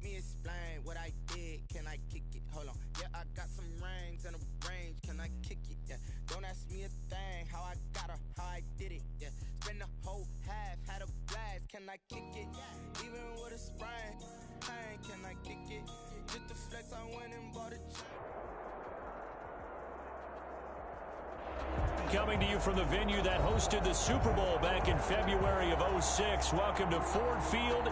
me explain what I did. Can I kick it? Hold on. Yeah, I got some rings and a range. Can I kick it? Yeah. Don't ask me a thing. How I got her, how I did it. Yeah. Spend the whole half, had a blast. Can I kick it? Even with a sprain. Pain, can I kick it? Just to flex, I went and bought a chain. Coming to you from the venue that hosted the Super Bowl back in February of '06. Welcome to Ford Field.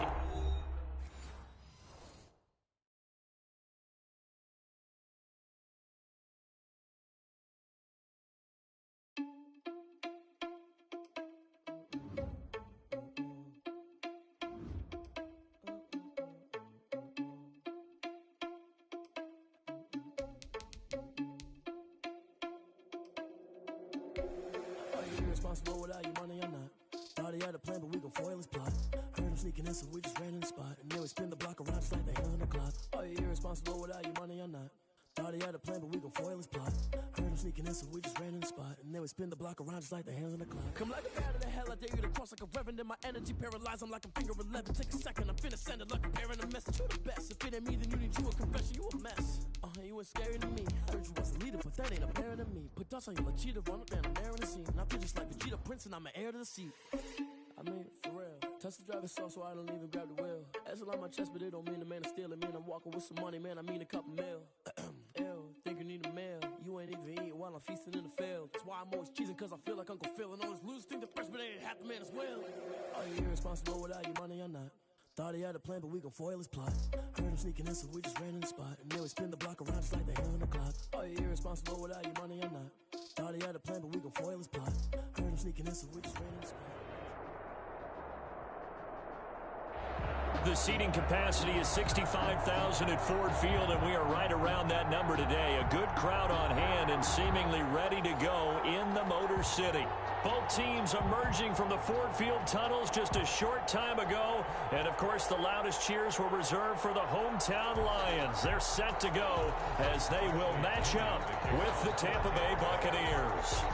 Responsible without your money or not. Thought he had a plan, but we gon' foil his plot. Heard him sneaking in, so we just ran in the spot. And then we spin the block around just like the hands on the clock. Are you irresponsible without your money or not? Thought he had a plan, but we gon' foil his plot. Heard him sneaking in, so we just ran in the spot. And then we spin the block around just like the hands on the clock. Come like a bat of the hell, I dare you to cross like a reverend. And my energy paralyzed, I'm like I'm finger 11. Take a second, I'm finna send it like a parent a message. You the best, if it ain't me, then you need you a confession. You a mess. You ain't scary to me. Heard you was a leader, but that ain't apparent to me. Put dust on you like cheetah, run up and I'm there in the scene. I feel just like Vegeta Prince and I'm an heir to the seat. I mean, for real. Touch the driver's soft so I don't even grab the wheel. That's on my chest, but it don't mean the man is stealing. Mean I'm walking with some money, man, I mean a couple mil. Ew, think you need a meal. You ain't even eating while I'm feasting in the field. That's why I'm always cheesing, cause I feel like Uncle Phil. And all this lose think the freshman ain't half the man as well. Are you irresponsible without your money or not? Thought he had a plan, but we gon' foil his plot. Heard him sneaking in, so we just ran in the spot. And then we spin the block around just like the hands on the clock. Are you irresponsible without your money or not? Thought he had a plan, but we gon' foil his plot. Heard him sneaking in, so we just ran in the spot. The seating capacity is 65,000 at Ford Field, and we are right around that number today. A good crowd on hand and seemingly ready to go in the Motor City. Both teams emerging from the Ford Field tunnels just a short time ago. And, of course, the loudest cheers were reserved for the hometown Lions. They're set to go as they will match up with the Tampa Bay Buccaneers.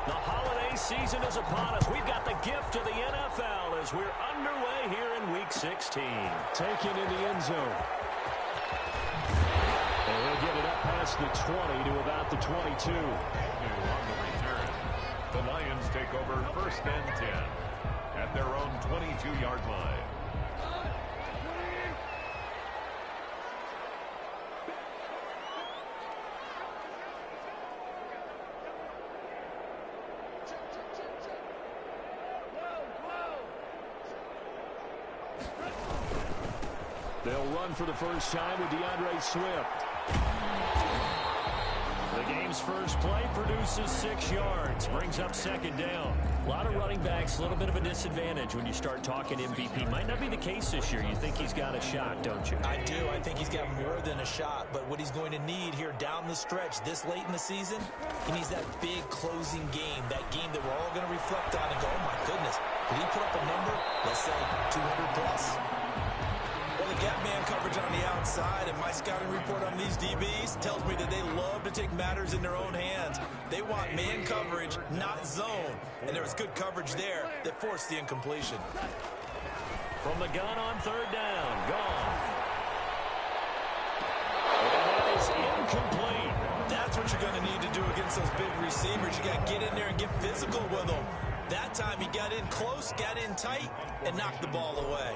The holiday season is upon us. We've got the gift of the NFL as we're underway here in Week 16. Taken in the end zone. And he'll get it up past the 20 to about the 22. On the return, the Lions take over 1st and 10 at their own 22-yard line. They'll run for the first time with DeAndre Swift. The game's first play produces 6 yards, brings up 2nd down. A lot of running backs, a little bit of a disadvantage when you start talking MVP. Might not be the case this year. You think he's got a shot, don't you? I do. I think he's got more than a shot. But what he's going to need here down the stretch this late in the season, he needs that big closing game, that game that we're all going to reflect on and go, oh, my goodness, did he put up a number, let's say 200-plus? Well, they got man coverage on the outside, and my scouting report on these DBs tells me that they love to take matters in their own hands. They want man coverage, not zone. And there was good coverage there that forced the incompletion. From the gun on 3rd down, gone. And that is incomplete. That's what you're going to need to do against those big receivers. You got to get in there and get physical with them. That time he got in close, got in tight, and knocked the ball away.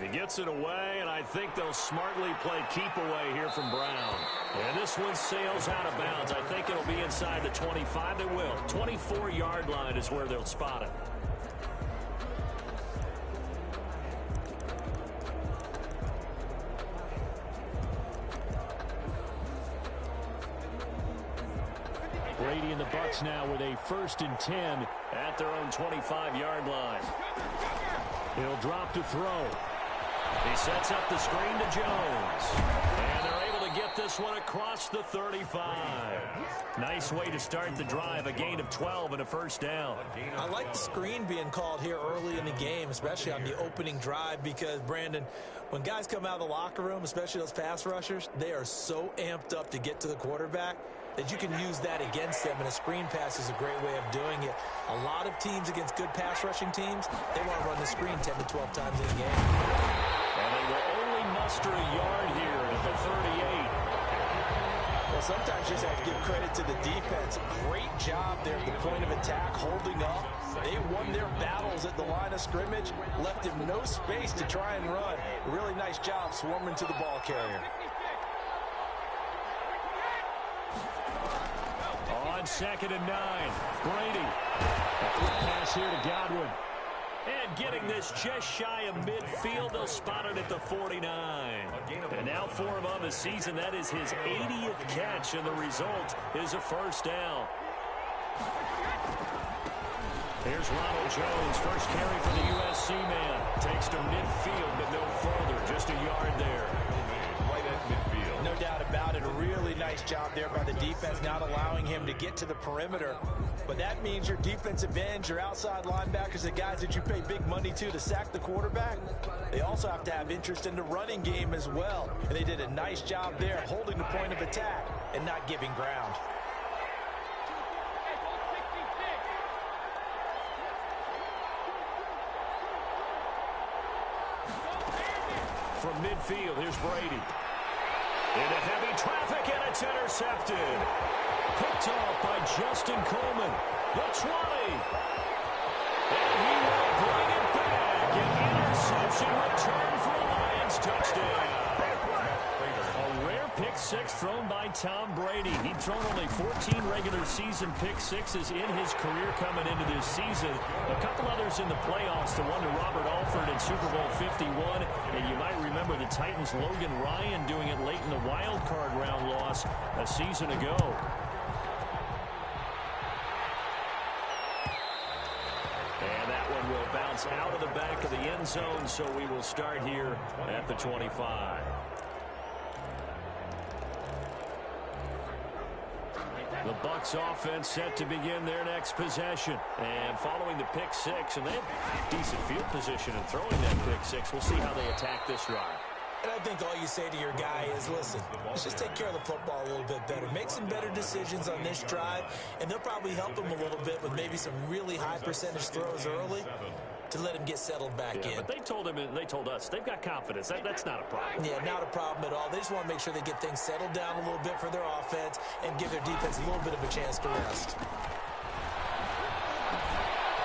He gets it away, and I think they'll smartly play keep away here from Brown. And this one sails out of bounds. I think it'll be inside the 25. They will. 24-yard line is where they'll spot it. Brady and the Bucs now with a 1st and 10 at their own 25-yard line. He'll drop to throw. He sets up the screen to Jones. And they're able to get this one across the 35. Nice way to start the drive, a gain of 12 and a first down. I like the screen being called here early in the game, especially on the opening drive, because, Brandon, when guys come out of the locker room, especially those pass rushers, they are so amped up to get to the quarterback that you can use that against them, and a screen pass is a great way of doing it. A lot of teams against good pass rushing teams, they want to run the screen 10 to 12 times in a game. And they will only muster a yard here at the 38. Well, sometimes you just have to give credit to the defense. Great job there at the point of attack, holding up. They won their battles at the line of scrimmage, left him no space to try and run. Really nice job swarming to the ball carrier. On 2nd and 9, Brady. A quick pass here to Godwin. And getting this just shy of midfield, they'll spot it at the 49. And now for him on the season, that is his 80th catch, and the result is a first down. Here's Ronald Jones, first carry for the USC man. Takes to midfield, but no further, just a yard there. Right at midfield. No doubt about it. A really nice job there by the defense, not allowing him to get to the perimeter. But that means your defensive ends, your outside linebackers, the guys that you pay big money to sack the quarterback, they also have to have interest in the running game as well. And they did a nice job there, holding the point of attack and not giving ground. From midfield, here's Brady. Into heavy traffic, and it's intercepted. Picked off by Justin Coleman. The 20. And he will bring it back. An interception return for a Lions touchdown. A rare pick six thrown by Tom Brady. He'd thrown only 14 regular season pick sixes in his career coming into this season. A couple others in the playoffs, the one to Robert Alford in Super Bowl 51. And you might remember the Titans' Logan Ryan doing it late in the wild card round loss a season ago. And that one will bounce out of the back of the end zone, so we will start here at the 25. The Bucs offense set to begin their next possession. And following the pick six, and they have decent field position in throwing that pick six. We'll see how they attack this drive. And I think all you say to your guy is, listen, let's just take care of the football a little bit better. Make some better decisions on this drive, and they'll probably help him a little bit with maybe some really high percentage throws early to let him get settled back in. But they told him, and they told us, they've got confidence. That's not a problem. Yeah, not a problem at all. They just want to make sure they get things settled down a little bit for their offense and give their defense a little bit of a chance to rest.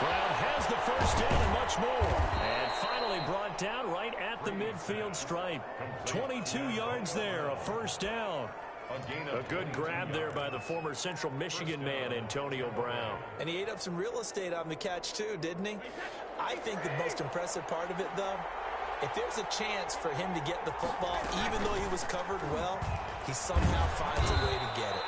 Brown has the first down and much more. And finally brought down right at the midfield stripe. 22 yards there, a first down. A good grab there by the former Central Michigan man, Antonio Brown. And he ate up some real estate on the catch, too, didn't he? I think the most impressive part of it, though, if there's a chance for him to get the football, even though he was covered well, he somehow finds a way to get it.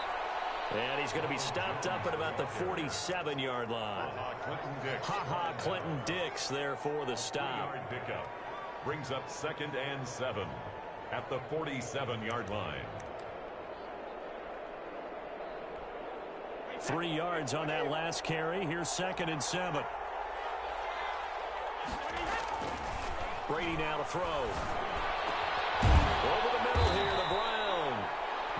And he's going to be stopped up at about the 47-yard line. Ha-ha, Clinton Dix there for the stop. Brings up 2nd and 7 at the 47-yard line. 3 yards on that last carry. Here's 2nd and 7. Brady now to throw. Over the middle here to Brown.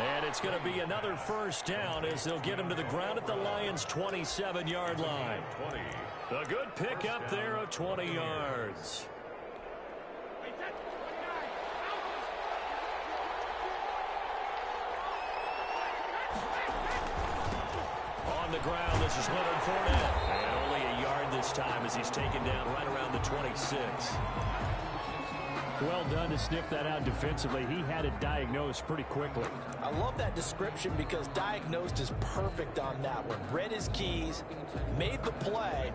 And it's going to be another first down as they'll get him to the ground at the Lions' 27-yard line. A good pickup there of 20 yards. On the ground, this is Leonard Fournette. And only a yard this time as he's taken down right around the 26. Well done to sniff that out defensively. He had it diagnosed pretty quickly. I love that description because diagnosed is perfect on that one. Read his keys, made the play,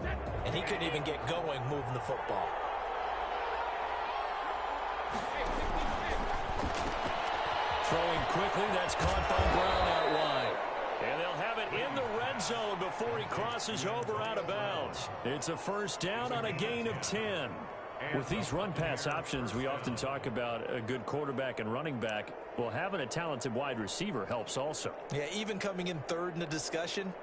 and he couldn't even get going moving the football. Throwing quickly, that's caught by Brown out wide. And they'll have it in the red zone before he crosses over out of bounds. It's a first down on a gain of 10. With these run-pass options, we often talk about a good quarterback and running back. Well, having a talented wide receiver helps also. Yeah, even coming in third in the discussion,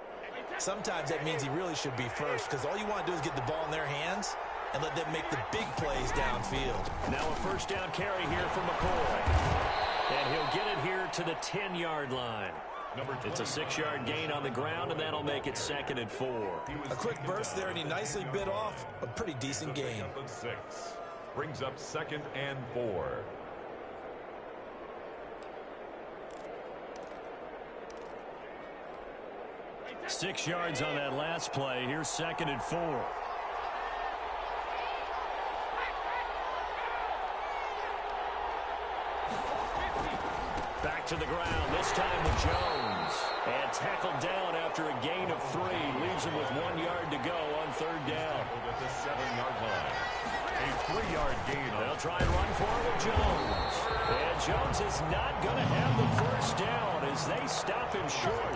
sometimes that means he really should be first, because all you want to do is get the ball in their hands and let them make the big plays downfield. Now a first down carry here for McCoy. And he'll get it here to the 10-yard line. It's a 6-yard gain on the ground, and that'll make it 2nd and 4. A quick burst there, and he nicely bit off a pretty decent gain. Brings up 2nd and 4. Six yards on that last play. Here's 2nd and 4. Back to the ground, this time with Jones. And tackled down after a gain of 3. Leaves him with 1 yard to go on 3rd down. At the 7-yard line. A 3-yard gain. They'll try and run for it with Jones. And Jones is not going to have the first down as they stop him short.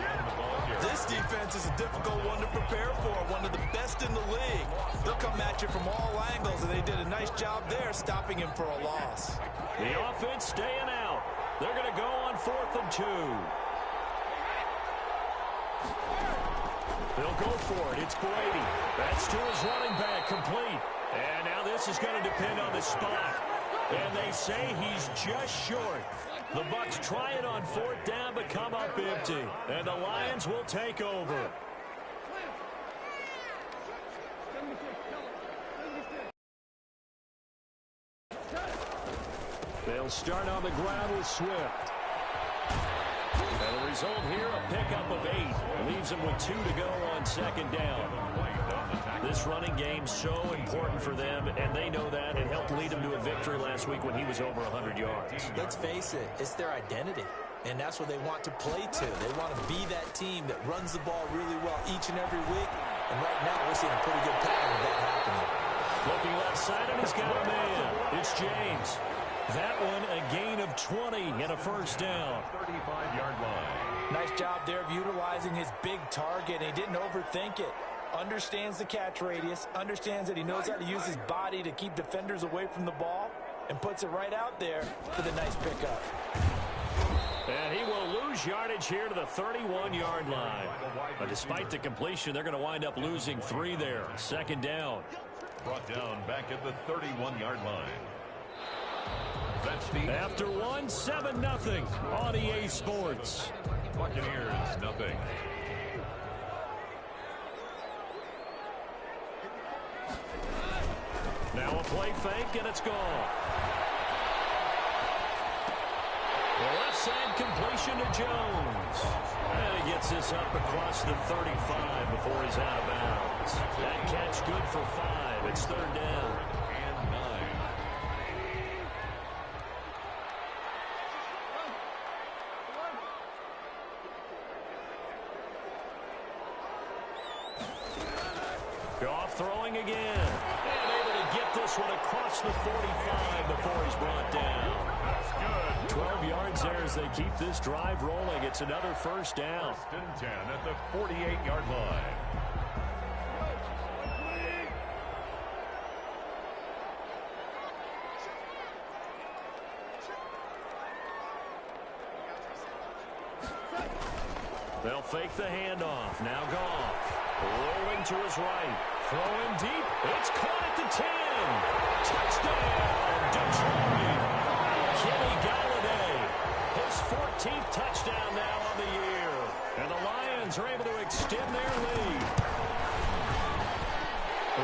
This defense is a difficult one to prepare for, one of the best in the league. They'll come at you from all angles, and they did a nice job there stopping him for a loss. The offense staying out. They're going to go on 4th and 2. They'll go for it. It's Brady. That's to his running back, complete. And now this is going to depend on the spot. And they say he's just short. The Bucs try it on 4th down, but come up empty. And the Lions will take over. They'll start on the ground with Swift. And the result here, a pickup of 8. Leaves him with 2 to go on 2nd down. This running game's so important for them, and they know that. It helped lead them to a victory last week when he was over 100 yards. Let's face it, it's their identity, and that's what they want to play to. They want to be that team that runs the ball really well each and every week, and right now we're seeing a pretty good pattern of that happening. Looking left side, and he's got a man. It's James. That one a gain of 20 and a first down. 35-yard line. Nice job there of utilizing his big target. He didn't overthink it. Understands the catch radius, understands that he knows how to use his body to keep defenders away from the ball, and puts it right out there for the nice pickup. And he will lose yardage here to the 31-yard line. But despite the completion, they're going to wind up losing 3 there. 2nd down. Brought down back at the 31-yard line. That's the After 1, 7-0 on EA Sports. Buccaneers, nothing. Now a play fake, and it's gone. The left side completion to Jones. And he gets this up across the 35 before he's out of bounds. That catch good for 5. It's 3rd down. And 9. Goff throwing again. And able to get this one across the 45 before he's brought down. That's good. 12 yards there as they keep this drive rolling. It's another first down. 1st and 10 at the 48-yard line. They'll fake the handoff. Now Goff. Rolling to his right. Throwing deep. It's caught at the 10. Touchdown, Detroit. Kenny Galladay. His 14th touchdown now on the year. And the Lions are able to extend their lead.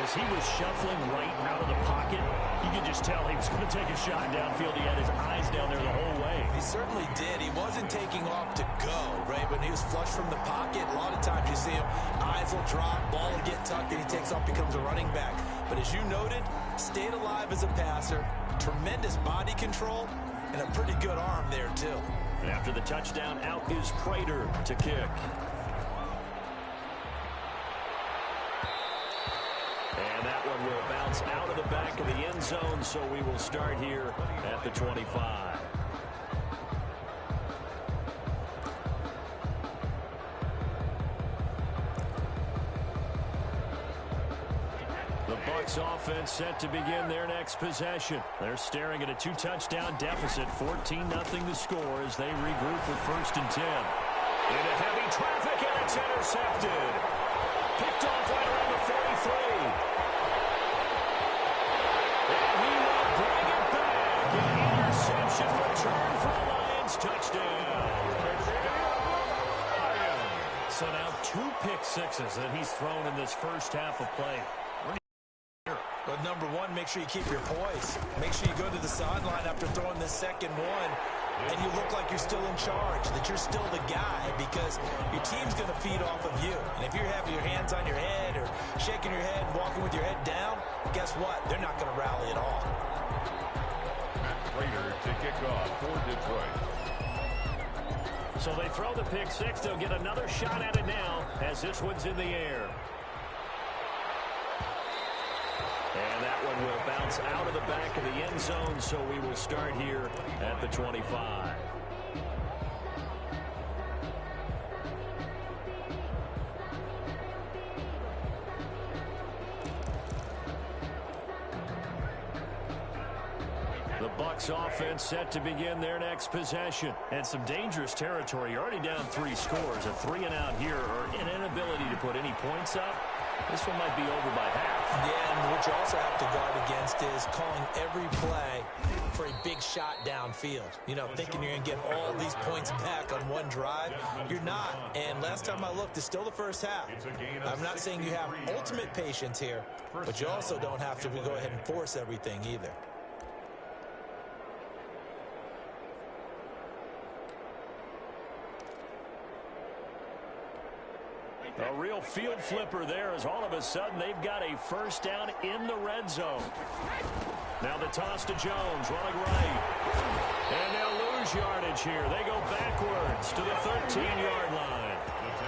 As he was shuffling right out of the pocket, you could just tell he was going to take a shot downfield. He had his eyes down there the whole way. He certainly did. He wasn't taking off to go, right? When he was flush from the pocket, a lot of times you see him, eyes will drop, ball will get tucked, and he takes off, becomes a running back. But as you noted, stayed alive as a passer, tremendous body control, and a pretty good arm there, too. And after the touchdown, out is Prater to kick. And that one will bounce out of the back of the end zone, so we will start here at the 25. The Bucs offense set to begin their next possession. They're staring at a 2-touchdown deficit, 14-0 the score as they regroup with 1st and 10. Into heavy traffic, and it's intercepted. Picked off right around the 43. And he will bring it back. An interception return for the Lions. Touchdown. So now 2 pick sixes that he's thrown in this first half of play. But number one, make sure you keep your poise. Make sure you go to the sideline after throwing this second one, and you look like you're still in charge, that you're still the guy, because your team's going to feed off of you. And if you're having your hands on your head or shaking your head and walking with your head down, guess what? They're not going to rally at all. Matt Prater to kick off for Detroit. So they throw the pick six. They'll get another shot at it now as this one's in the air. And that one will bounce out of the back of the end zone, so we will start here at the 25. The Bucs offense set to begin their next possession. And some dangerous territory. You're already down 3 scores. A 3-and-out here, or an inability to put any points up. This one might be over by half. Yeah, and what you also have to guard against is calling every play for a big shot downfield. You know, thinking you're going to get all these points back on one drive. You're not. And last time I looked, it's still the first half. I'm not saying you have ultimate patience here, but you also don't have to go ahead and force everything either. A real field flipper there as all of a sudden they've got a first down in the red zone. Now the toss to Jones, running right. And they'll lose yardage here. They go backwards to the 13-yard line.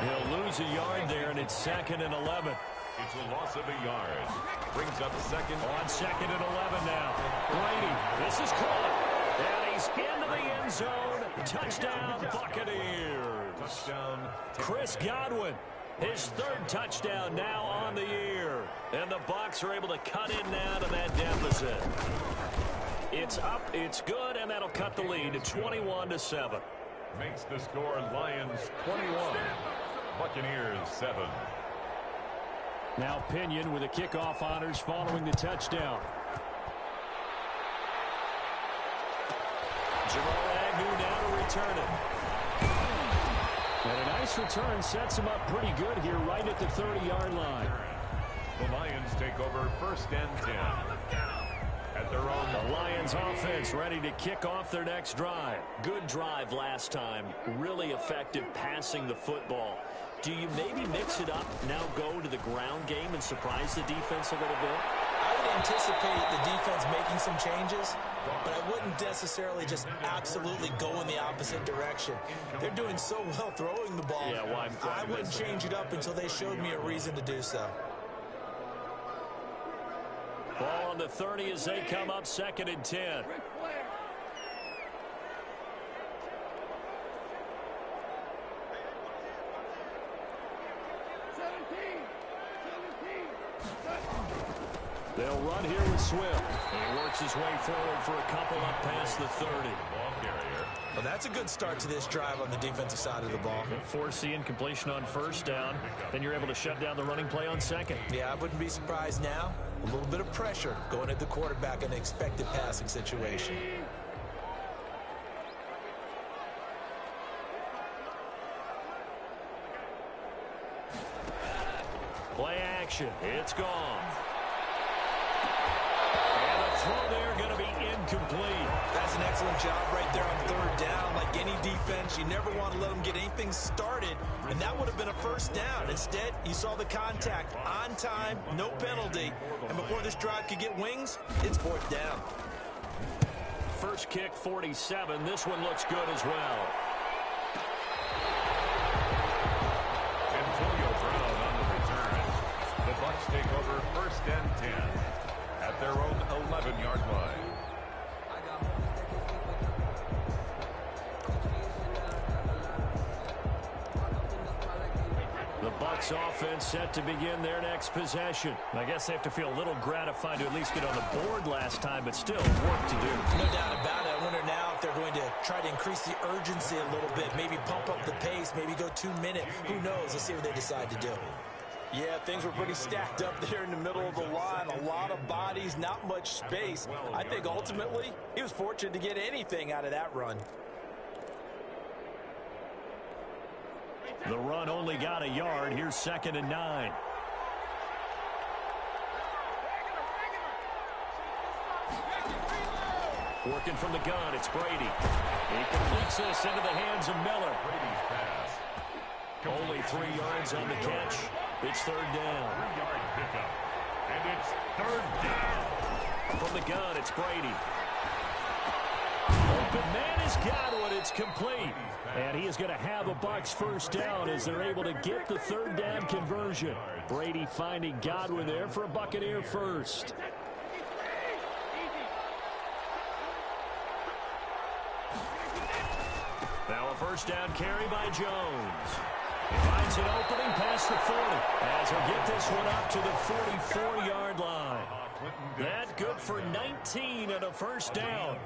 He'll lose a yard there, and it's 2nd and 11. It's a loss of a yard. Brings up second. On 2nd and 11 now. Brady, this is caught. And he's into the end zone. Touchdown, Buccaneers. Touchdown. Chris Godwin. His 3rd touchdown now on the year. And the Bucs are able to cut in now to that deficit. It's up, it's good, and that'll cut the lead to 21-7. Makes the score Lions 21. Buccaneers 7. Now Pinion with the kickoff honors following the touchdown. Jamal Agnew now to return it. And a nice return sets him up pretty good here right at the 30-yard line. The Lions take over 1st and 10. At their own. The Lions offense ready to kick off their next drive. Good drive last time. Really effective passing the football. Do you maybe mix it up, now go to the ground game and surprise the defense a little bit? I would anticipate the defense making some changes, but I wouldn't necessarily just absolutely go in the opposite direction. They're doing so well throwing the ball. Yeah, well, I wouldn't change it up until they showed me a reason to do so. Ball on the 30 as they come up 2nd and 10. They'll run here with Swift. And he works his way forward for a couple up past the 30. Ball carrier. Well, that's a good start to this drive on the defensive side of the ball. Force the incompletion on 1st down. Then you're able to shut down the running play on 2nd. Yeah, I wouldn't be surprised now. A little bit of pressure going at the quarterback in an expected passing situation. Play action. It's gone. And the throw there going to be incomplete. That's an excellent job right there on 3rd down. Like any defense, you never want to let them get anything started, and that would have been a 1st down. Instead, you saw the contact on time, no penalty, and before this drive could get wings, it's 4th down. First kick, 47. This one looks good as well. Antonio Brown on the return. The Bucs take over 1st and 10 at their own 11-yard line. The Bucs Bucs offense set to begin their next possession. I guess they have to feel a little gratified to at least get on the board last time, but still work to do. No doubt about it. I wonder now if they're going to try to increase the urgency a little bit, maybe pump up the pace, maybe go 2-minute. Who knows? Let's see what they decide to do. Yeah, things were pretty stacked up there in the middle of the line. A lot of bodies, not much space. I think ultimately he was fortunate to get anything out of that run. The run only got a yard. Here's 2nd and 9. Working from the gun, it's Brady. He completes this into the hands of Miller. Brady's pass. Only 3 yards on the catch. It's 3rd down. 3-yard pickup. And it's 3rd down. From the gun, it's Brady. Open man has got one. It's complete. And he is going to have a Bucs first down as they're able to get the 3rd down conversion. Brady finding Godwin there for a Buccaneer first. Now a first down carry by Jones. He finds an opening past the 40 as he'll get this one up to the 44-yard line. That good for 19 and a first down.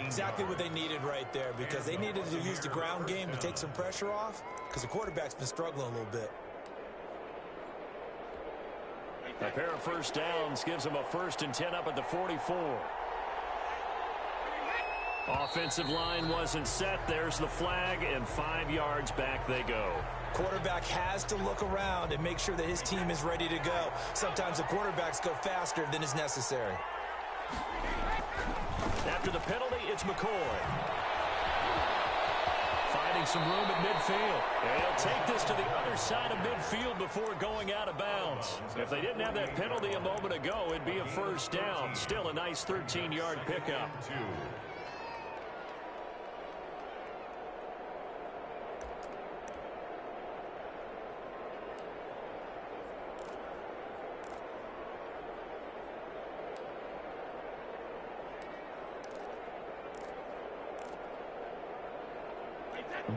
Exactly what they needed right there, because they needed to use the ground game to take some pressure off, because the quarterback's been struggling a little bit. A pair of first downs gives them a 1st and 10 up at the 44. Offensive line wasn't set. There's the flag, and 5 yards back they go. Quarterback has to look around and make sure that his team is ready to go. Sometimes the quarterbacks go faster than is necessary. After the penalty, it's McCoy. Finding some room at midfield. And he'll take this to the other side of midfield before going out of bounds. If they didn't have that penalty a moment ago, it'd be a first down. Still a nice 13-yard pickup.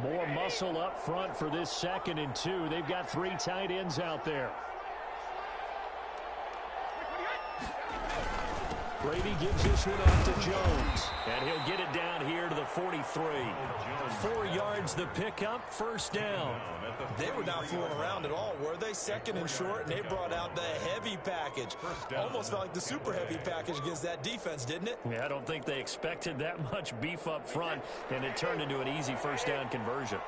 More muscle up front for this 2nd and 2. They've got 3 tight ends out there. Brady gives this one off to Jones, and he'll get it down here to the 43. 4 yards the pickup, first down. They were not fooling around at all, were they? 2nd and short, and they brought out the heavy package. Almost felt like the super heavy package against that defense, didn't it? Yeah, I don't think they expected that much beef up front, and it turned into an easy first down conversion.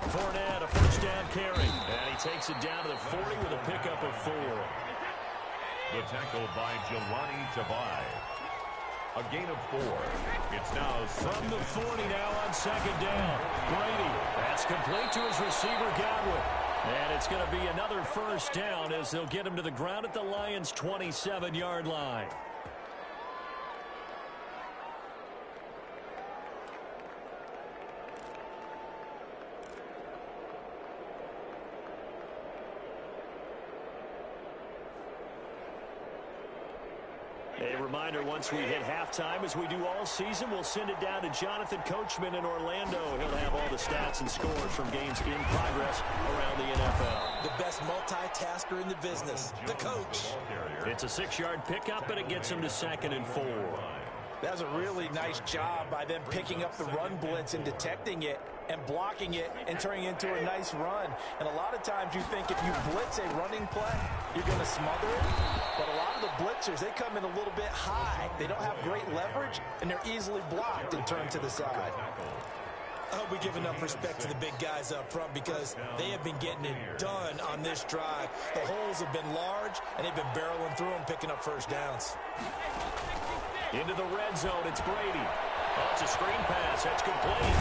Fournette, a first down carry, and he takes it down to the 40 with a pickup of 4. The tackle by Jelani Tavai. A gain of 4. It's now from the 40 now on 2nd down. Brady, that's complete to his receiver, Godwin. And it's going to be another first down as they'll get him to the ground at the Lions' 27-yard line. A reminder, once we hit halftime, as we do all season, we'll send it down to Jonathan Coachman in Orlando. He'll have all the stats and scores from games in progress around the NFL. The best multitasker in the business, the coach. It's a 6-yard pickup, and it gets him to 2nd and 4. That was a really nice job by them picking up the run blitz and detecting it and blocking it and turning it into a nice run. And a lot of times you think if you blitz a running play, you're going to smother it. But a lot of the blitzers, they come in a little bit high. They don't have great leverage, and they're easily blocked and turned to the side. I hope we give enough respect to the big guys up front, because they have been getting it done on this drive. The holes have been large, and they've been barreling through them, picking up first downs. Into the red zone, it's Brady. Oh, it's a screen pass. That's complete.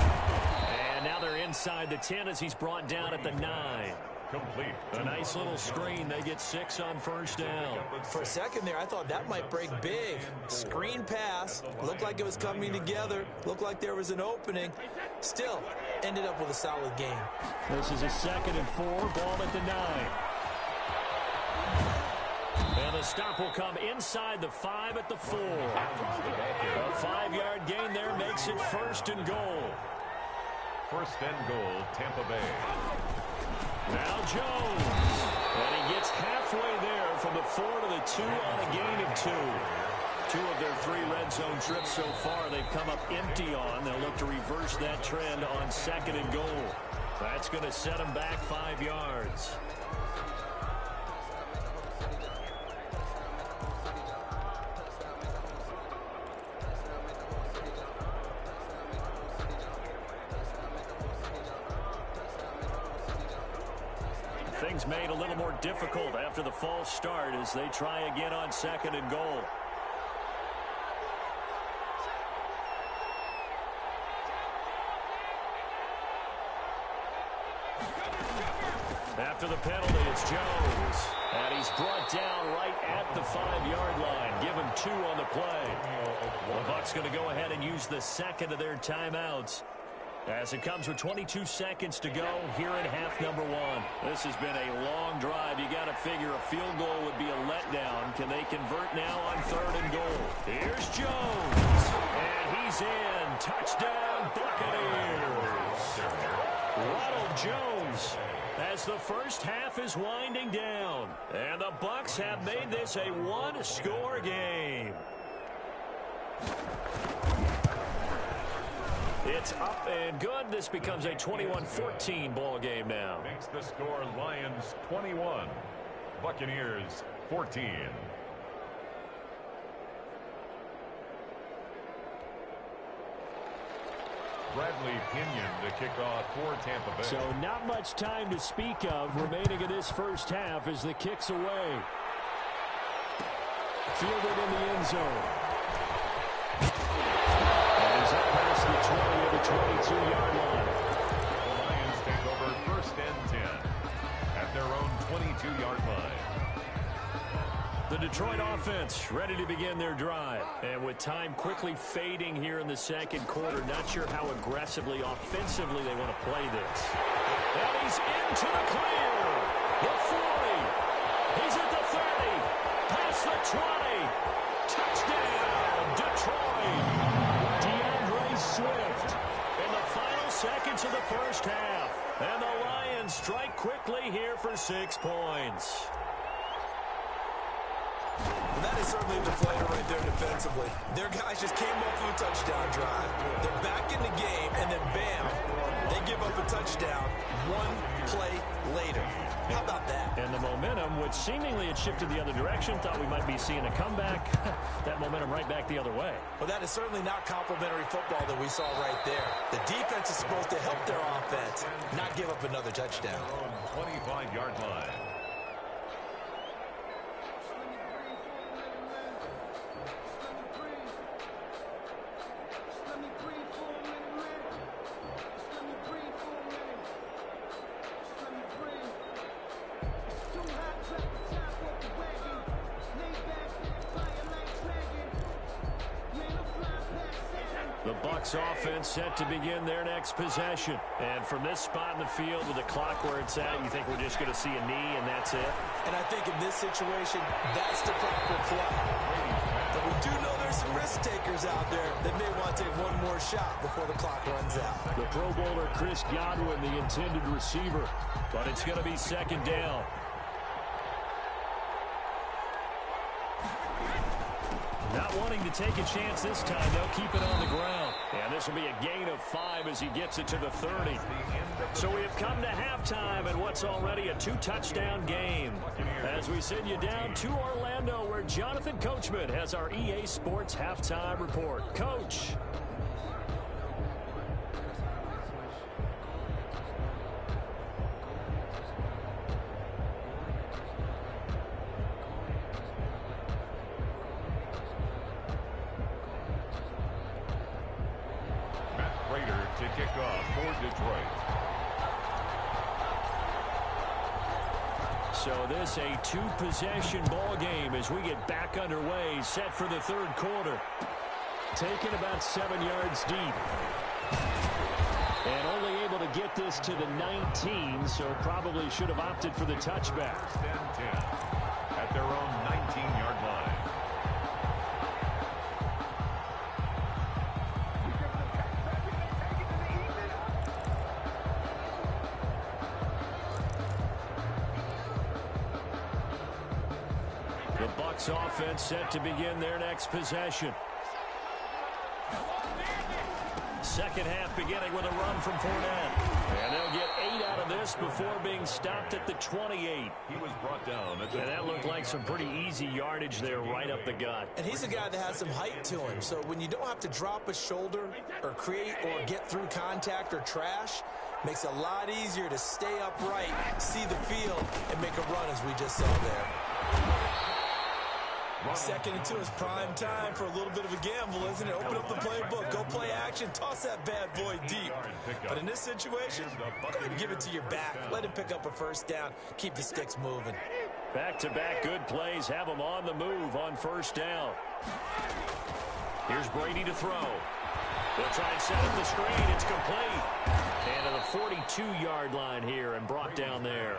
And now they're inside the 10 as he's brought down at the 9. Complete. A nice little screen. They get 6 on first down. For a second there, I thought that might break big. Screen pass. Looked like it was coming together. Looked like there was an opening. Still, ended up with a solid game. This is a 2nd and 4. Ball at the 9. And the stop will come inside the 5 at the 4. A 5-yard gain there makes it 1st and goal. First and goal, Tampa Bay. Now Jones. And he gets halfway there from the 4 to the 2 on a gain of 2. 2 of their 3 red zone trips so far they've come up empty on. They'll look to reverse that trend on 2nd and goal. That's going to set them back 5 yards. Things made a little more difficult after the false start as they try again on 2nd and goal. After the penalty, it's Jones. And he's brought down right at the 5-yard line. Give him 2 on the play. The Bucs going to go ahead and use the second of their timeouts, as it comes with 22 seconds to go here in half number 1. This has been a long drive. You got to figure a field goal would be a letdown. Can they convert now on 3rd and goal? Here's Jones. And he's in. Touchdown, Buccaneers. Ronald Jones, as the first half is winding down. And the Bucs have made this a 1-score game. It's up and good. This becomes a 21-14 ball game now. Makes the score Lions 21, Buccaneers 14. Bradley Pinion to kick off for Tampa Bay. So not much time to speak of remaining in this first half as the kick's away. Fielded in the end zone. And he's up past the 20 of the 22-yard line. The Lions take over 1st and 10 at their own 22-yard line. The Detroit offense ready to begin their drive. And with time quickly fading here in the second quarter, not sure how aggressively, offensively they want to play this. And he's into the clear. The 40. He's at the 30. Past the 20. Touchdown, Detroit. DeAndre Swift in the final seconds of the first half. And the Lions strike quickly here for 6 points. That is certainly a deflator right there defensively. Their guys just came up with a touchdown drive. They're back in the game, and then bam, they give up a touchdown 1 play later. How about that? And the momentum, which seemingly had shifted the other direction, thought we might be seeing a comeback. That momentum right back the other way. Well, that is certainly not complimentary football that we saw right there. The defense is supposed to help their offense, not give up another touchdown. 25-yard line. The Bucs offense set to begin their next possession. And from this spot in the field with the clock where it's at, you think we're just going to see a knee and that's it? And I think in this situation, that's the proper play. But we do know there's some risk takers out there that may want to take one more shot before the clock runs out. The Pro Bowler Chris Godwin, the intended receiver. But it's going to be 2nd down. Not wanting to take a chance this time, they'll keep it on the ground. And this will be a gain of 5 as he gets it to the 30. So we have come to halftime and what's already a 2-touchdown game. As we send you down to Orlando, where Jonathan Coachman has our EA Sports halftime report. Coach. To kick off for Detroit. So this a 2-possession ball game as we get back underway, set for the 3rd quarter. Taken about 7 yards deep. And only able to get this to the 19, so probably should have opted for the touchback. 1st and 10 at their own 19-yard line. The Bucs offense set to begin their next possession. Second half beginning with a run from Fournette. And they'll get 8 out of this before being stopped at the 28. He was brought down at the And that looked like some pretty easy yardage there right up the gut. And he's a guy that has some height to him. So when you don't have to drop a shoulder or create or get through contact or trash, makes it a lot easier to stay upright, see the field, and make a run as we just saw there. Second and 2 is prime time for a little bit of a gamble, isn't it? Open up the playbook, go play action, toss that bad boy deep. But in this situation, go ahead and give it to your back. Let him pick up a first down, keep the sticks moving. Back-to-back good plays have them on the move on first down. Here's Brady to throw. They'll try and set up the screen. It's complete. And to the 42-yard line here and brought down there.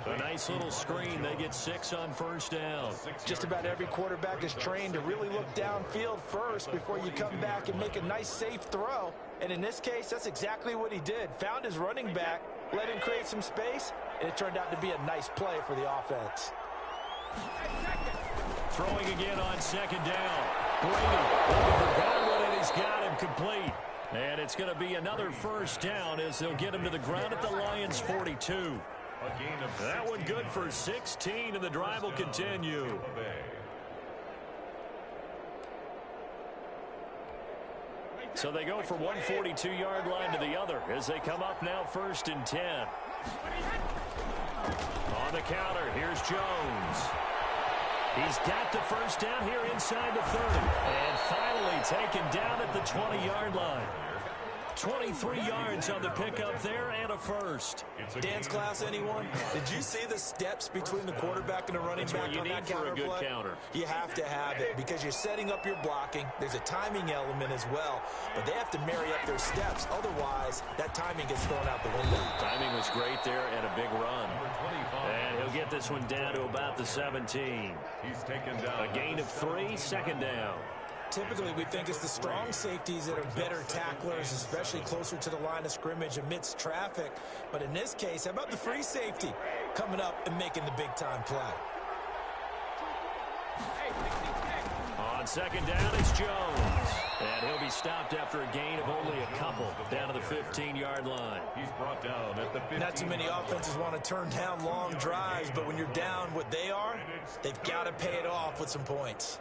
A nice little screen. They get 6 on first down. Just about every quarterback is trained to really look downfield first before you come back and make a nice, safe throw. And in this case, that's exactly what he did. Found his running back, let him create some space, and it turned out to be a nice play for the offense. Throwing again on second down. Brady looking for Godwin, and he's got him complete. And it's going to be another first down as they'll get him to the ground at the Lions' 42. That one good for 16, and the drive will continue. So they go from one 42-yard line to the other as they come up now first and 10. On the counter, here's Jones. He's got the first down here inside the 30. And finally taken down at the 20-yard line. 23 yards on the pickup there and a first. Dance class, anyone? Did you see the steps between the quarterback and the running back on that counter play? Counter. You have to have it because you're setting up your blocking. There's a timing element as well, but they have to marry up their steps. Otherwise, that timing gets thrown out the window. Timing was great there and a big run. And he'll get this one down to about the 17. He's taken down. A gain of 3, second down. Typically, we think it's the strong safeties that are better tacklers, especially closer to the line of scrimmage amidst traffic. But in this case, how about the free safety coming up and making the big-time play? On second down, it's Jones. And he'll be stopped after a gain of only a couple down to the 15-yard line. He's brought down at the 15. Not too many offenses want to turn down long drives, but when you're down what they are, they've got to pay it off with some points.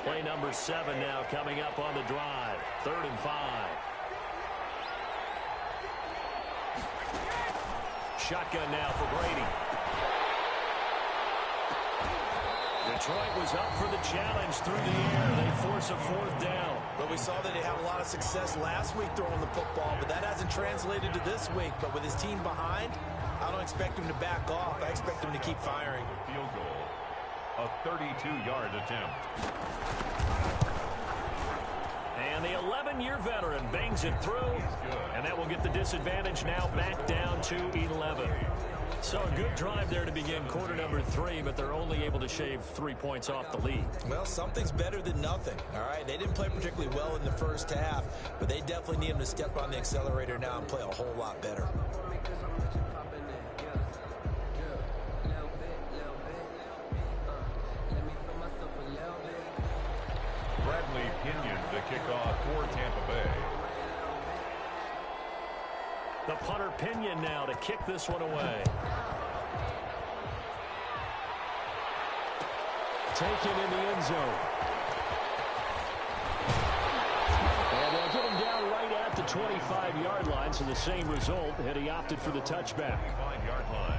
Play number 7 now coming up on the drive. 3rd and 5. Shotgun now for Brady. Detroit was up for the challenge through the air. They force a 4th down. But we saw that he had a lot of success last week throwing the football, but that hasn't translated to this week. But with his team behind, I don't expect him to back off. I expect him to keep firing. Field goal. A 32-yard attempt. And the 11-year veteran bangs it through, and that will get the disadvantage now back down to 11. So a good drive there to begin quarter number 3, but they're only able to shave 3 points off the lead. Well, something's better than nothing, all right? They didn't play particularly well in the first half, but they definitely need him to step on the accelerator now and play a whole lot better. Pinion to kick off for Tampa Bay. The punter Pinion now to kick this one away. Taken in the end zone. And they'll get him down right at the 25-yard line, so the same result, and he opted for the touchback. 25-yard line.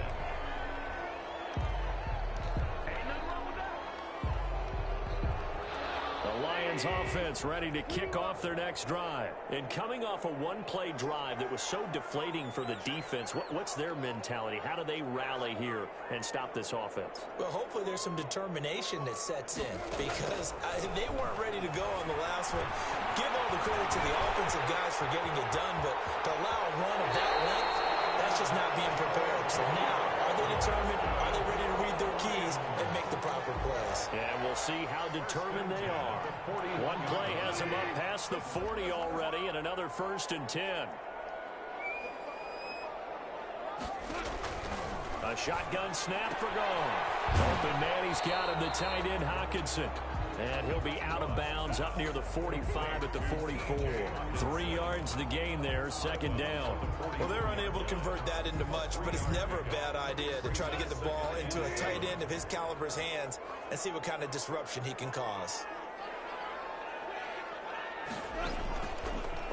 Lions offense ready to kick off their next drive. And coming off a one-play drive that was so deflating for the defense, what's their mentality? How do they rally here and stop this offense? Well, hopefully there's some determination that sets in because they weren't ready to go on the last one. Give all the credit to the offensive guys for getting it done, but to allow a run of that length, that's just not being prepared. So now, are they determined? Are they ready to read their keys and make the proper plays? And we'll see how determined they are. One play has them up past the 40 already, and another 1st and 10. A shotgun snap for goal. Open man, he's got him, the tight end Hockenson. And he'll be out of bounds up near the 45 at the 44. 3 yards the gain there, second down. Well, they're unable to convert that into much, but it's never a bad idea to try to get the ball into a tight end of his caliber's hands and see what kind of disruption he can cause.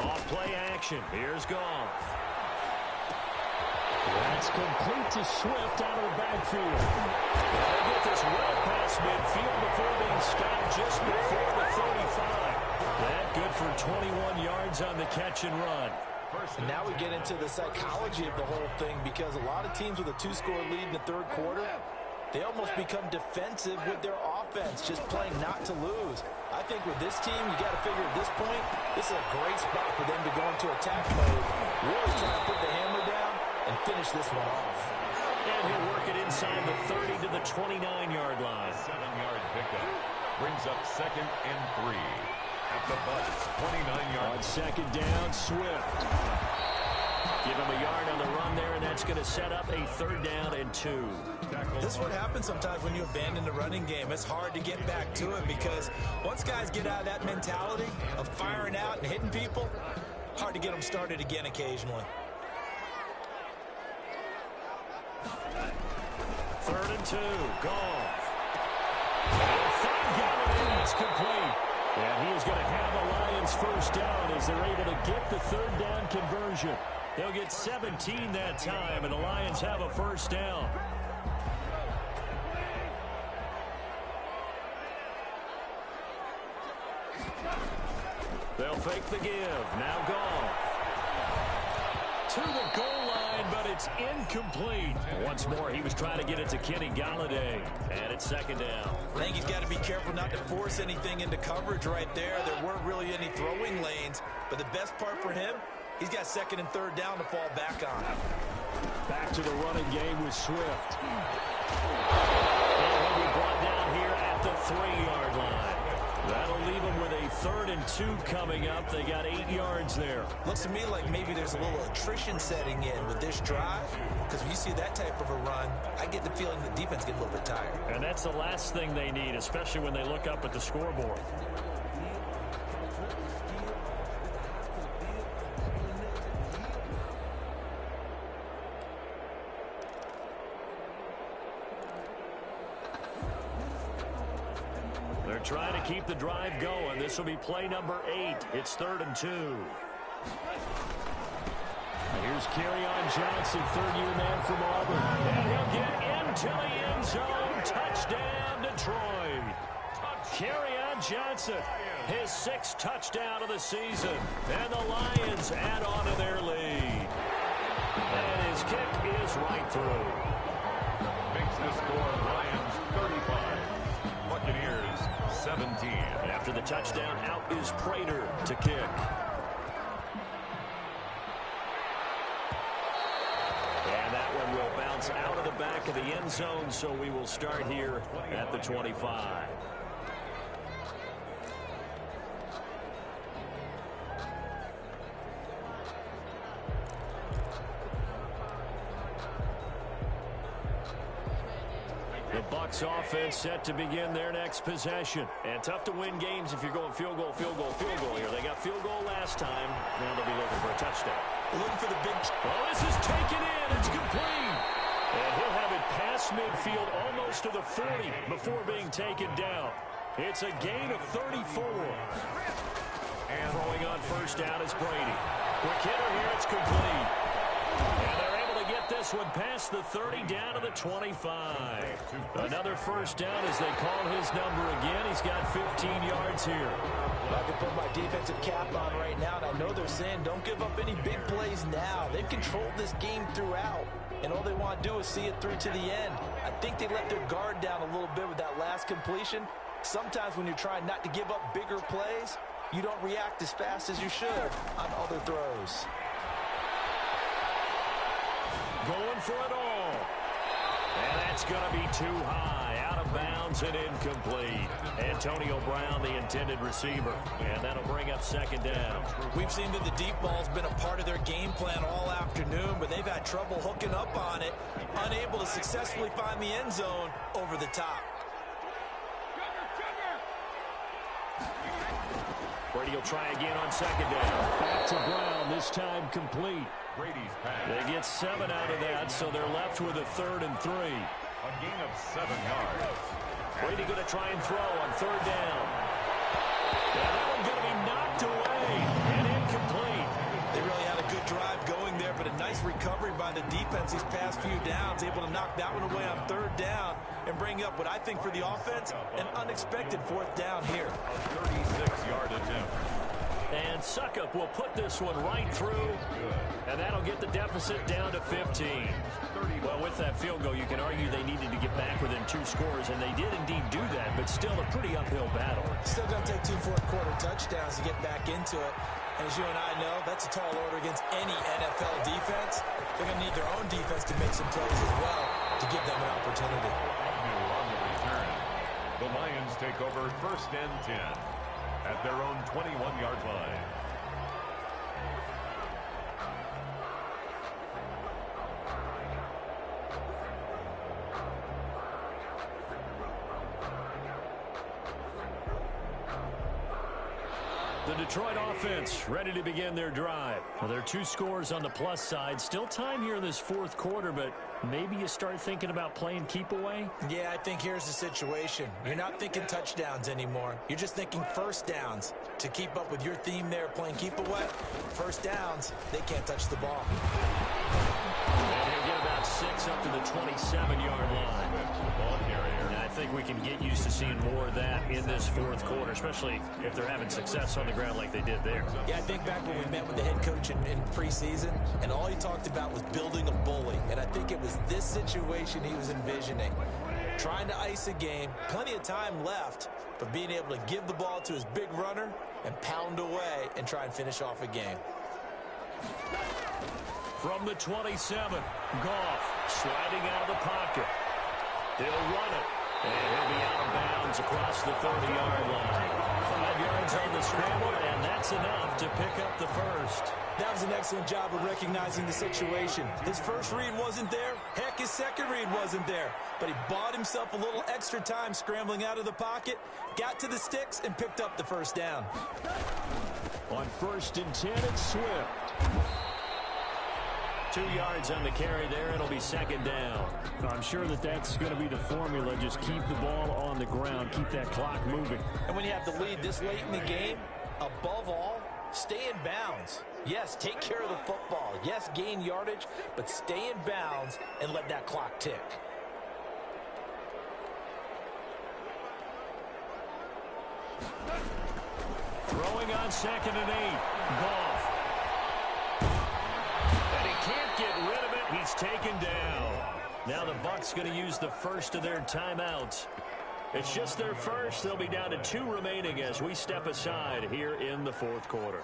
Off play action. Here's Goff. That's complete to Swift out of the backfield. They get this well past midfield before being stopped just before the 35. That good for 21 yards on the catch and run. And now we get into the psychology of the whole thing, because a lot of teams with a 2-score lead in the third quarter, they almost become defensive with their offense, just playing not to lose. I think with this team, you got to figure at this point, this is a great spot for them to go into attack mode, really try to put the hammer down and finish this one off. And he'll work it inside the 30 to the 29-yard line. 7-yard pickup brings up 2nd and 3 at the Bucs 29-yard. On second down, Swift. Give him a yard on the run there, and that's going to set up a 3rd down and 2. This is what happens sometimes when you abandon the running game. It's hard to get back to it, because once guys get out of that mentality of firing out and hitting people, hard to get them started again occasionally. 3rd and 2, Goff. And it's complete. And he is going to have the Lions first down as they're able to get the 3rd down conversion. They'll get 17 that time, and the Lions have a first down. They'll fake the give. Now Goff. To the goal line, but it's incomplete. Once more, he was trying to get it to Kenny Galladay. And it's 2nd down. I think he's got to be careful not to force anything into coverage right there. There weren't really any throwing lanes. But the best part for him, he's got 2nd and 3rd down to fall back on. Back to the running game with Swift. And he'll be brought down here at the 3-yard line. That'll leave them with a 3rd and 2 coming up. They got 8 yards there. Looks to me like maybe there's a little attrition setting in with this drive, because when you see that type of a run, I get the feeling the defense gets a little bit tired. And that's the last thing they need, especially when they look up at the scoreboard. They're trying to keep the drive going. This will be play number 8. It's 3rd and 2. Here's Kerryon Johnson, 3rd-year man from Auburn. And he'll get into the end zone. Touchdown, Detroit. Kerryon Johnson, his 6th touchdown of the season. And the Lions add on to their lead. And his kick is right through. Makes the score Lions 35. Buccaneers 17. After the touchdown, out is Prater to kick. And that one will bounce out of the back of the end zone, so we will start here at the 25. The Bucs offense set to begin their next possession. And tough to win games if you're going field goal, field goal, field goal here. They got field goal last time. Now they'll be looking for a touchdown. Looking for the big... Oh, this is taken in. It's complete. And he'll have it past midfield almost to the 40 before being taken down. It's a gain of 34. And throwing on first down is Brady. Quick hitter here. It's complete. And they're able to get this one past the 30 down to the 25. Another first down as they call his number again. He's got 15 yards here. I can put my defensive cap on right now, and I know they're saying don't give up any big plays now. They've controlled this game throughout, and all they want to do is see it through to the end. I think they let their guard down a little bit with that last completion. Sometimes when you're trying not to give up bigger plays, you don't react as fast as you should on other throws. Going for it all. And that's going to be too high, out of bounds and incomplete. Antonio Brown, the intended receiver, and that'll bring up second down. We've seen that the deep ball's been a part of their game plan all afternoon, but they've had trouble hooking up on it, unable to successfully find the end zone over the top. Brady will try again on second down. Back to Brown, this time complete. Brady's pass. They get 7 out of that, so they're left with a 3rd and 3. A gain of 7 yards. Brady going to try and throw on 3rd down. And that one's going to be knocked away and incomplete. They really had a good drive going there, but a nice recovery by the defense these past few downs, able to knock that one away on 3rd down and bring up what I think for the offense, an unexpected 4th down here. A 36-yard attempt. And Suckup will put this one right through, and that'll get the deficit down to 15. Well, with that field goal, you can argue they needed to get back within 2 scores, and they did indeed do that, but still a pretty uphill battle. Still going to take 2 fourth-quarter touchdowns to get back into it. And as you and I know, that's a tall order against any NFL defense. They're going to need their own defense to make some plays as well to give them an opportunity. On the return, the Lions take over 1st and 10 at their own 21-yard line. The Detroit offense ready to begin their drive. Well, there are 2 scores on the plus side. Still time here in this 4th quarter, but maybe you start thinking about playing keep away? Yeah, I think here's the situation. You're not thinking touchdowns anymore. You're just thinking 1st downs. To keep up with your theme there, playing keep away, 1st downs, they can't touch the ball. And they get about 6 up to the 27-yard line. And I think we can get used to seeing more of that in this 4th quarter, especially if they're having success on the ground like they did there. Yeah, I think back when we met with the head coach in preseason, and all he talked about was building a bully. And I think it was this situation he was envisioning. Trying to ice a game, plenty of time left, but being able to give the ball to his big runner and pound away and try and finish off a game. From the 27, Goff sliding out of the pocket. He'll run it, and he'll be out of bounds across the 30-yard line. 5 yards on the scramble, and that's enough to pick up the first. That was an excellent job of recognizing the situation. His first read wasn't there. Heck, his second read wasn't there. But he bought himself a little extra time scrambling out of the pocket, got to the sticks, and picked up the first down. On 1st and 10, it's Swift. 2 yards on the carry there. It'll be 2nd down. I'm sure that's going to be the formula. Just keep the ball on the ground. Keep that clock moving. And when you have the lead this late in the game, above all, stay in bounds. Yes, take care of the football. Yes, gain yardage, but stay in bounds and let that clock tick. Throwing on 2nd and 8. Goff. And he can't get rid of it. He's taken down. Now the Bucs going to use the first of their timeouts. It's just their first. They'll be down to 2 remaining as we step aside here in the 4th quarter.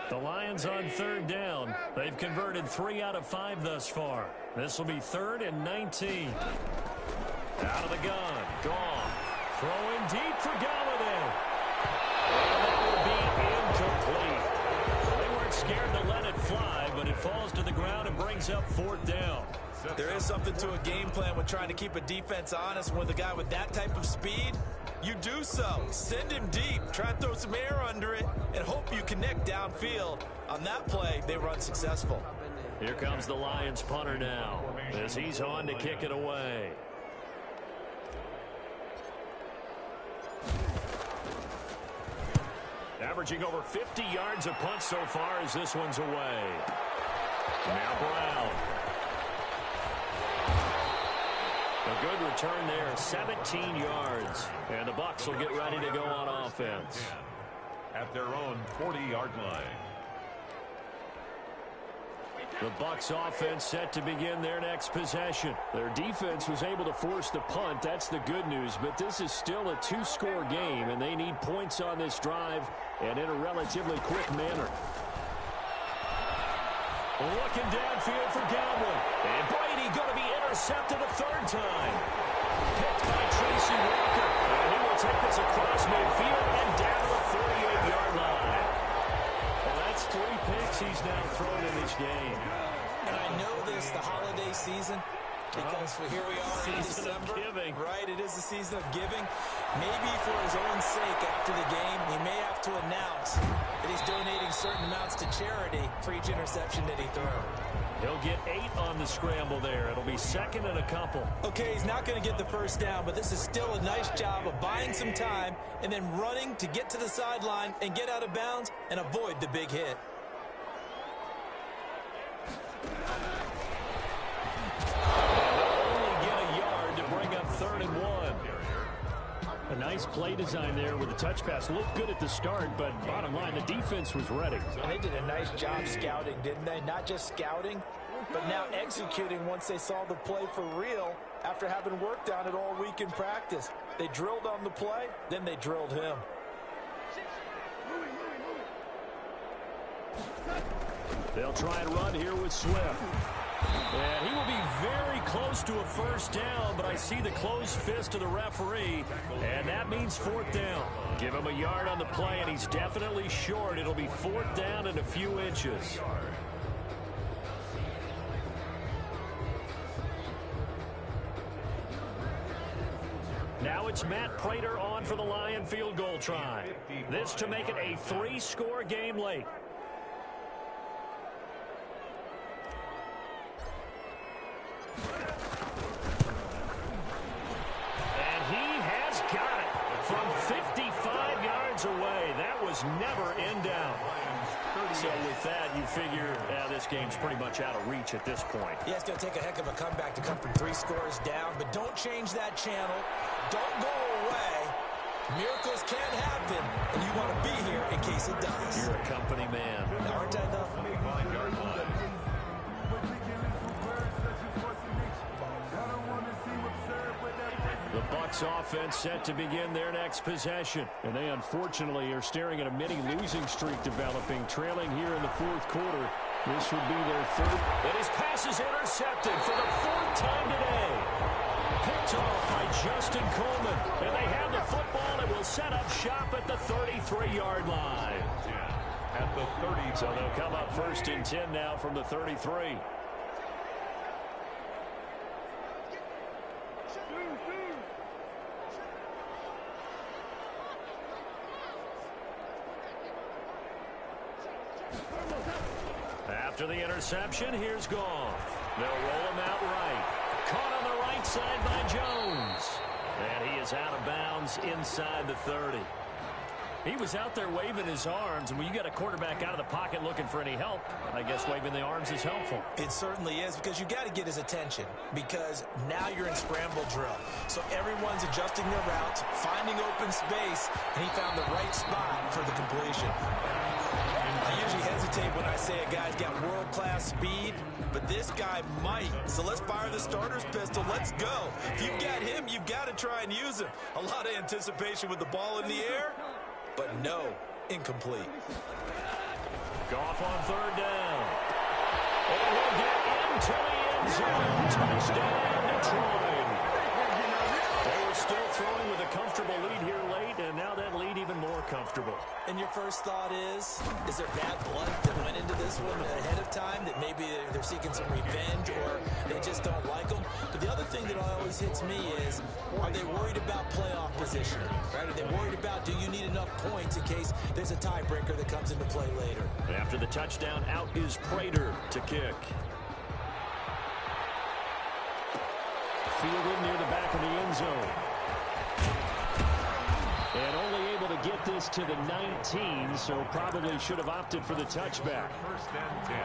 The Lions on 3rd down. They've converted 3 out of 5 thus far. This will be 3rd and 19. Out of the gun. Goff. Throwing deep for Galladay. And that will be incomplete. They weren't scared to let it fly, but it falls to the ground and brings up 4th down. There is something to a game plan when trying to keep a defense honest. With a guy with that type of speed, you do so. Send him deep. Try and throw some air under it and hope you connect downfield. On that play, they were unsuccessful. Here comes the Lions punter now as he's on to kick it away. Averaging over 50 yards a punt so far as this one's away. Now Brown. A good return there, 17 yards. And the Bucs will get ready to go on offense. At their own 40-yard line. The Bucs offense set to begin their next possession. Their defense was able to force the punt. That's the good news. But this is still a 2-score game, and they need points on this drive and in a relatively quick manner. Looking downfield for Godwin. And Brady going to be intercepted a third time. Picked by Tracy Walker. And he will take this across midfield and down to the 48-yard line. Well, that's 3 picks he's now thrown in this game. And I know this, the holiday season, because here we are in December. Right, it is the season of giving. Maybe for his own sake after the game, he may have to announce that he's donating certain amounts to charity for each interception that he throws. He'll get 8 on the scramble there. It'll be second and a couple. Okay, he's not going to get the first down, but this is still a nice job of buying some time and then running to get to the sideline and get out of bounds and avoid the big hit. Third and 1. A nice play design there with the touch pass. Looked good at the start, but bottom line, the defense was ready. And they did a nice job scouting, didn't they? Not just scouting, but now executing once they saw the play for real after having worked on it all week in practice. They drilled on the play, then they drilled him. They'll try and run here with Swift. And he will be very close to a first down, but I see the closed fist of the referee, and that means 4th down. Give him a yard on the play, and he's definitely short. It'll be 4th down and a few inches. Now it's Matt Prater on for the Lion field goal try. This to make it a 3-score game late. Away. That was never in doubt. So with that, you figure this game's pretty much out of reach at this point. Yeah, it's going to take a heck of a comeback to come from 3 scores down, but don't change that channel. Don't go away. Miracles can happen, and you want to be here in case it does. You're a company man. Aren't I, though? The Bucs offense set to begin their next possession. And they unfortunately are staring at a mini losing streak developing, trailing here in the 4th quarter. This would be their 3rd. And his pass is intercepted for the 4th time today. Picked off by Justin Coleman. And they have the football and will set up shop at the 33-yard line. At the 30. So they'll come up 1st and 10 now from the 33. After the interception, here's Goff. They'll roll him out right. Caught on the right side by Jones. And he is out of bounds inside the 30. He was out there waving his arms, and when you got a quarterback out of the pocket looking for any help, I guess waving the arms is helpful. It certainly is, because you got to get his attention, because now you're in scramble drill. So everyone's adjusting their routes, finding open space, and he found the right spot for the completion. I usually hesitate when I say a guy's got world-class speed, but this guy might. So let's fire the starter's pistol. Let's go. If you've got him, you've got to try and use him. A lot of anticipation with the ball in the air, but no, incomplete. Goff on 3rd down. And he'll get into the end zone. Touchdown, Detroit. They were still throwing with a comfortable lead here late, and now that lead even more comfortable. And your first thought is there bad blood that went into this one ahead of time, that maybe they're seeking some revenge or they just don't like them? But the other thing that always hits me is, are they worried about playoff positioning? Right? Are they worried about, do you need enough points in case there's a tiebreaker that comes into play later? After the touchdown, out is Prater to kick. Fielded near the back of the end zone. And only able to get this to the 19, so probably should have opted for the touchback. 1st and 10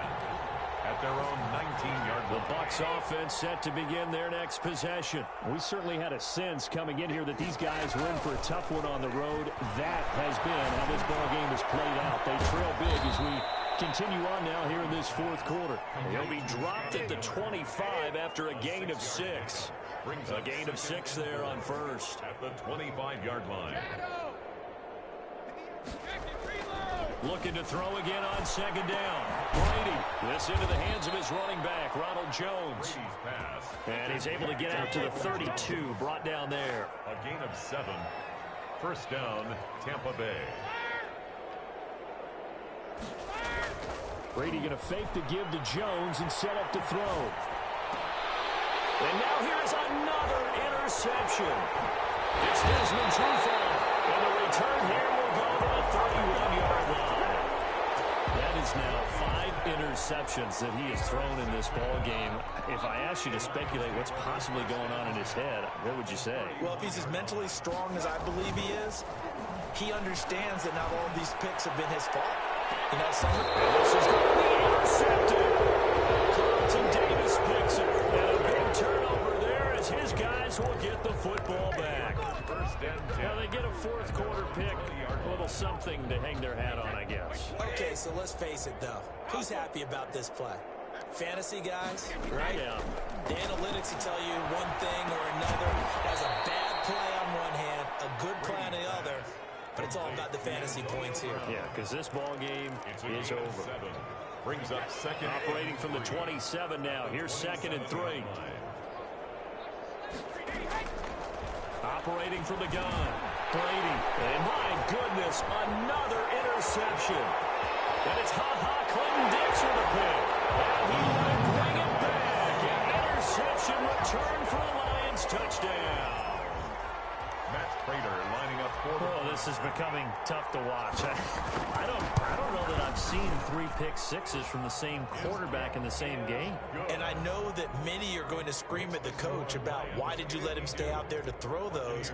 at their own 19-yard line. The Bucs offense set to begin their next possession. We certainly had a sense coming in here that these guys were in for a tough one on the road. That has been how this ball game has played out. They trail big as we continue on now here in this 4th quarter. He'll be dropped at the 25 after a gain of 6. A gain of 6 there on 1st. At the 25-yard line. Looking to throw again on second down. Brady, this into the hands of his running back, Ronald Jones. And he's able to get out to the 32, brought down there. A gain of 7. First down, Tampa Bay. Brady going to fake the give to Jones and set up to throw. And now here's another interception. It's Desmond Trufant. And the return here will go to the 31-yard line. That is now 5 interceptions that he has thrown in this ball game. If I asked you to speculate what's possibly going on in his head, what would you say? Well, if he's as mentally strong as I believe he is, he understands that not all of these picks have been his fault. You know, this is going to be intercepted. Carlton Davis picks it. And a big turnover there as his guys will get the football back. Now they get a fourth quarter pick. A little something to hang their hat on, I guess. Okay, so let's face it, though. Who's happy about this play? Fantasy guys, right? Yeah. The analytics will tell you one thing or another. Has a bad play on one hand, a good play on the other. But it's all about the fantasy points here. Yeah, because this ball game is over. Brings up second. Operating from the 27 now. Here's 2nd and 3. Operating from the gun. Brady. And my goodness, another interception. And it's Clinton Dix with a pick. And he will bring it back. An interception return for a Lions touchdown. Matt Prater lining up for this is becoming tough to watch. I don't know that I've seen 3 pick-sixes from the same quarterback in the same game. And I know that many are going to scream at the coach about why did you let him stay out there to throw those.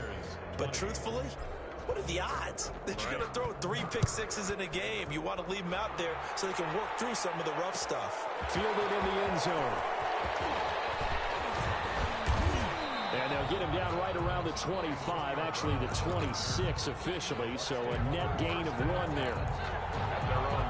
But truthfully, what are the odds that you're going to throw 3 pick-sixes in a game? You want to leave him out there so they can work through some of the rough stuff. Fielded in the end zone. And they'll get him down right around the 25, actually the 26 officially, so a net gain of 1 there. at their own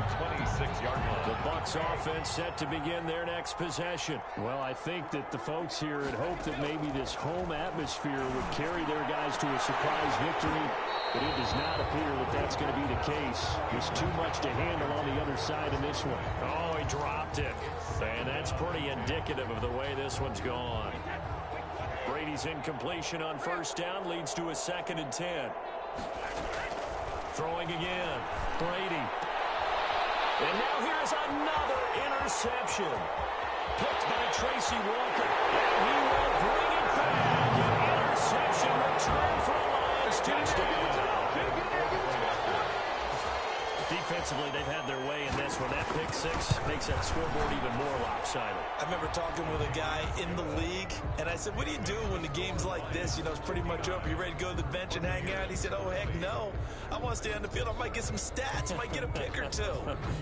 26-yard line. The Bucs offense set to begin their next possession. Well, I think that the folks here had hoped that maybe this home atmosphere would carry their guys to a surprise victory, but it does not appear that that's going to be the case. There's too much to handle on the other side in this one. Oh, he dropped it. And that's pretty indicative of the way this one's gone. Brady's incompletion on first down leads to a 2nd and 10. Throwing again. Brady. And now here's another interception. Picked by Tracy Walker. And he will bring it back. An interception return for a Lions touchdown. Defensively, they've had their way in this one. That pick six makes that scoreboard even more lopsided. I remember talking with a guy in the league, and I said, what do you do when the game's like this? You know, it's pretty much over. You ready to go to the bench and hang out? He said, oh, heck no. I want to stay on the field. I might get some stats. I might get a pick or two.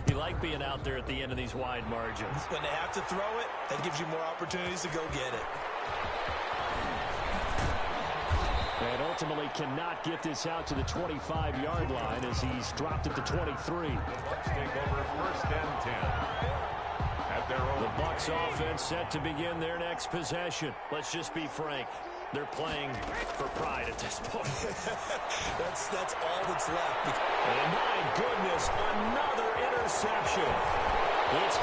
You like being out there at the end of these wide margins. When they have to throw it, that gives you more opportunities to go get it. And ultimately cannot get this out to the 25-yard line as he's dropped at the 23. The Bucs take over 1st and 10. At their own. The Bucs offense set to begin their next possession. Let's just be frank. They're playing for pride at this point. That's all that's left. And my goodness, another interception. It's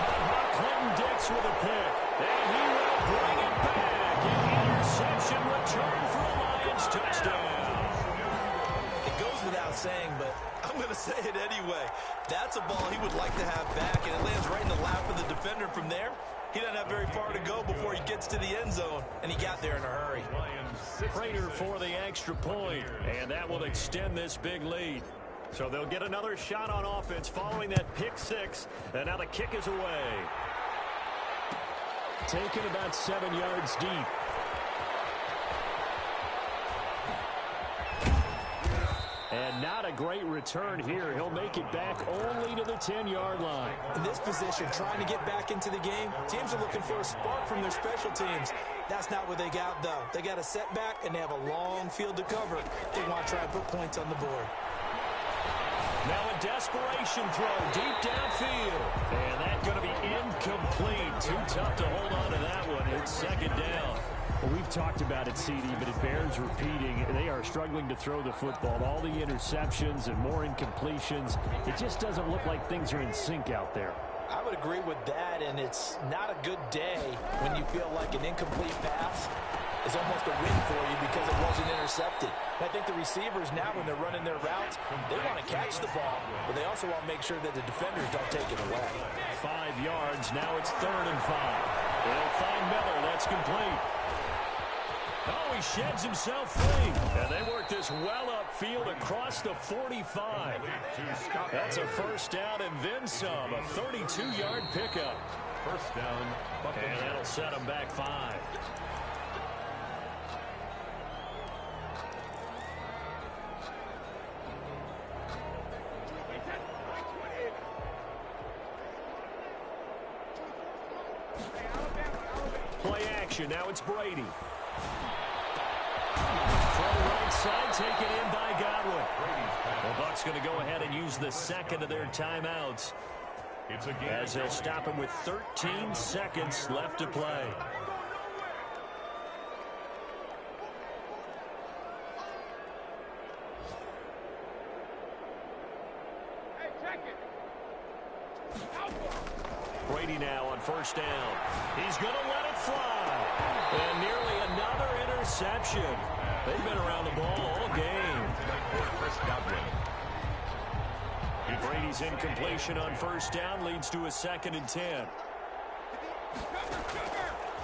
Clinton Dix with a pick. And he will bring it back. An interception return for a Lions touchdown. It goes without saying, but I'm going to say it anyway. That's a ball he would like to have back, and it lands right in the lap of the defender. From there, he doesn't have very far to go before he gets to the end zone, and he got there in a hurry. Prater for the extra point, and that will extend this big lead. So they'll get another shot on offense following that pick six, and now the kick is away. Taken about 7 yards deep. And not a great return here. He'll make it back only to the 10-yard line. In this position, trying to get back into the game, teams are looking for a spark from their special teams. That's not what they got, though. They got a setback, and they have a long field to cover. They want to try and put points on the board. Now a desperation throw deep downfield. And that's going to be incomplete. Too tough to hold on to that one. It's 2nd down. Well, we've talked about it, CD, but it bears repeating. They are struggling to throw the football. All the interceptions and more incompletions. It just doesn't look like things are in sync out there. I would agree with that, and it's not a good day when you feel like an incomplete pass is almost a win for you because it wasn't intercepted. And I think the receivers now, when they're running their routes, they want to catch the ball, but they also want to make sure that the defenders don't take it away. 5 yards. Now it's 3rd and 5. They'll find Miller. That's complete. Oh, he sheds himself free. And they work this well upfield across the 45. That's a first down and then some. A 32-yard pickup. First down, Buccaneers. And that'll set them back 5. Play action. Now it's Brady. From right side, taken in by Godwin. The Bucs going to go ahead and use the second of their timeouts as they'll stop him with 13 seconds left to play. Brady now on first down. He's going to let it fly. And nearly another interception. They've been around the ball all game. Brady's incompletion on first down leads to a 2nd and 10.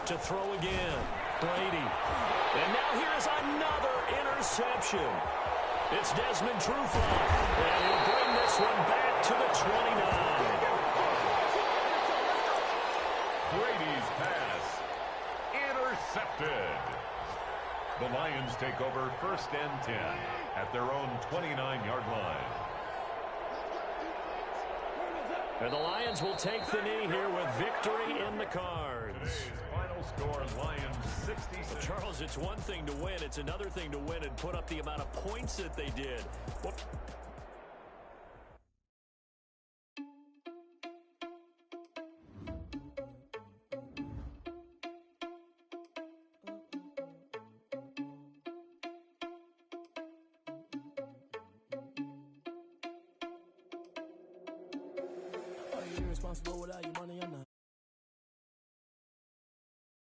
To throw again. Brady. And now here's another interception. It's Desmond Trufant. And he'll bring this one back to the 29. Brady's pass intercepted. The Lions take over 1st and 10 at their own 29-yard line. And the Lions will take the knee here with victory in the cards. Today's final score, Lions 66. Charles, it's one thing to win. It's another thing to win and put up the amount of points that they did. Irresponsible without your money